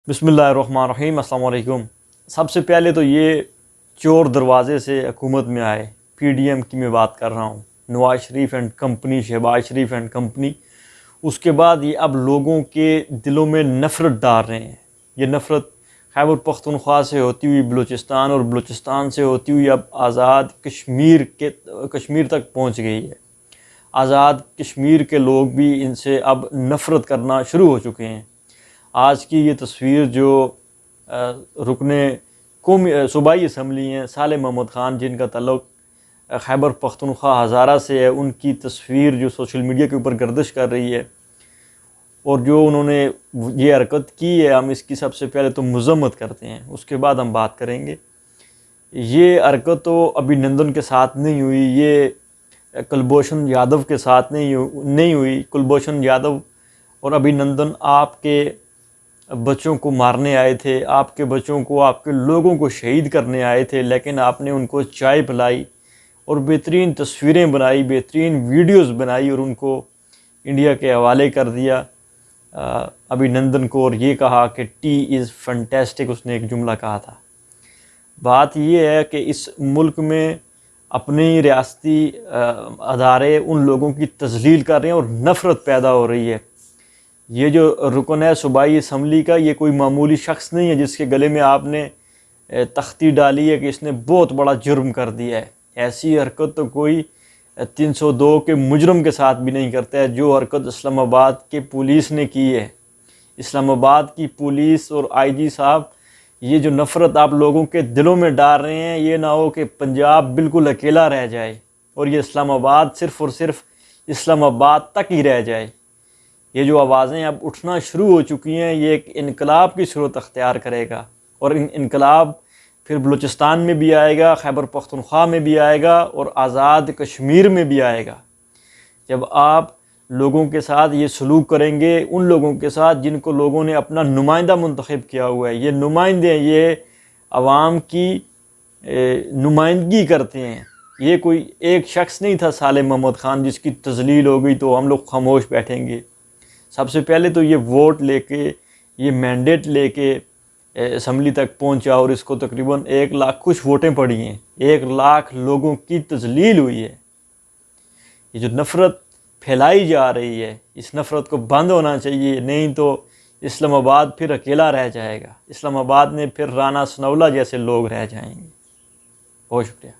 بسم اللہ الرحمن الرحیم۔ السلام علیکم۔ سب سے پہلے تو یہ چور دروازے سے حکومت میں آئے، پی ڈی ایم کی میں بات کر رہا ہوں، Nawaz Sharif and company, Shahbaz Sharif and company. اس کے بعد یہ اب لوگوں کے دلوں میں نفرت ڈال رہے ہیں۔ یہ نفرت خیبر پختونخوا سے ہوتی ہوئی بلوچستان اور بلوچستان سے ہوتی ہوئی اب آزاد کشمیر تک پہنچ گئی ہے۔ آزاد کشمیر کے لوگ بھی ان سے اب نفرت کرنا شروع ہو چکے ہیں۔ آج کی یہ تصویر جو رکن قومی صوبائی اسمبلی ہیں صالح محمد خان، جن کا تعلق خیبر پختونخوا ہزارہ سے ہے، ان کی تصویر جو سوشل میڈیا کے اوپر گردش کر رہی ہے، اور جو انہوں نے یہ حرکت کی ہے، ہم اس کی سب سے پہلے تو مذمت کرتے ہیں، اس کے بعد ہم بات کریں گے۔ یہ حرکت تو ابھینندن کے ساتھ نہیں ہوئی، یہ کلبھوشن یادو کے ساتھ نہیں ہوئی۔ کلبھوشن یادو اور ابھینندن آپ کے بچوں کو مارنے آئے تھے، آپ کے بچوں کو، آپ کے لوگوں کو شہید کرنے آئے تھے، لیکن آپ نے ان کو چائے پلائی اور بہترین تصویریں بنائی، بہترین ویڈیوز بنائی اور ان کو انڈیا کے حوالے کر دیا ابھینندن کو، اور یہ کہا کہ ٹی از فنٹیسٹک، اس نے ایک جملہ کہا تھا۔ بات یہ ہے کہ اس ملک میں اپنے ہی ریاستی ادارے ان لوگوں کی تذلیل کر رہے ہیں اور نفرت پیدا ہو رہی ہے۔ یہ جو رکن ہے صوبائی اسمبلی کا، یہ کوئی معمولی شخص نہیں ہے جس کے گلے میں آپ نے تختی ڈالی ہے کہ اس نے بہت بڑا جرم کر دیا ہے۔ ایسی حرکت تو کوئی 302 کے مجرم کے ساتھ بھی نہیں کرتا ہے، جو حرکت اسلام آباد کے پولیس نے کی ہے۔ اسلام آباد کی پولیس اور آئی جی صاحب، یہ جو نفرت آپ لوگوں کے دلوں میں ڈال رہے ہیں، یہ نہ ہو کہ پنجاب بالکل اکیلا رہ جائے اور یہ اسلام آباد صرف اور صرف اسلام آباد تک ہی رہ جائے۔ یہ جو آوازیں اب اٹھنا شروع ہو چکی ہیں، یہ ایک انقلاب کی صورت اختیار کرے گا، اور انقلاب پھر بلوچستان میں بھی آئے گا، خیبر پختونخوا میں بھی آئے گا اور آزاد کشمیر میں بھی آئے گا۔ جب آپ لوگوں کے ساتھ یہ سلوک کریں گے، ان لوگوں کے ساتھ جن کو لوگوں نے اپنا نمائندہ منتخب کیا ہوا ہے، یہ نمائندے ہیں، یہ عوام کی نمائندگی کرتے ہیں۔ یہ کوئی ایک شخص نہیں تھا صالح محمد خان جس کی تذلیل ہو گئی تو ہم لوگ خاموش بیٹھیں گے۔ سب سے پہلے تو یہ ووٹ لے کے، یہ مینڈیٹ لے کے اسمبلی تک پہنچا اور اس کو تقریباً 1 لاکھ کچھ ووٹیں پڑی ہیں، 1 لاکھ لوگوں کی تذلیل ہوئی ہے۔ یہ جو نفرت پھیلائی جا رہی ہے، اس نفرت کو بند ہونا چاہیے، نہیں تو اسلام آباد پھر اکیلا رہ جائے گا۔ اسلام آباد میں پھر رانا ثناءاللہ جیسے لوگ رہ جائیں گے۔ بہت شکریہ۔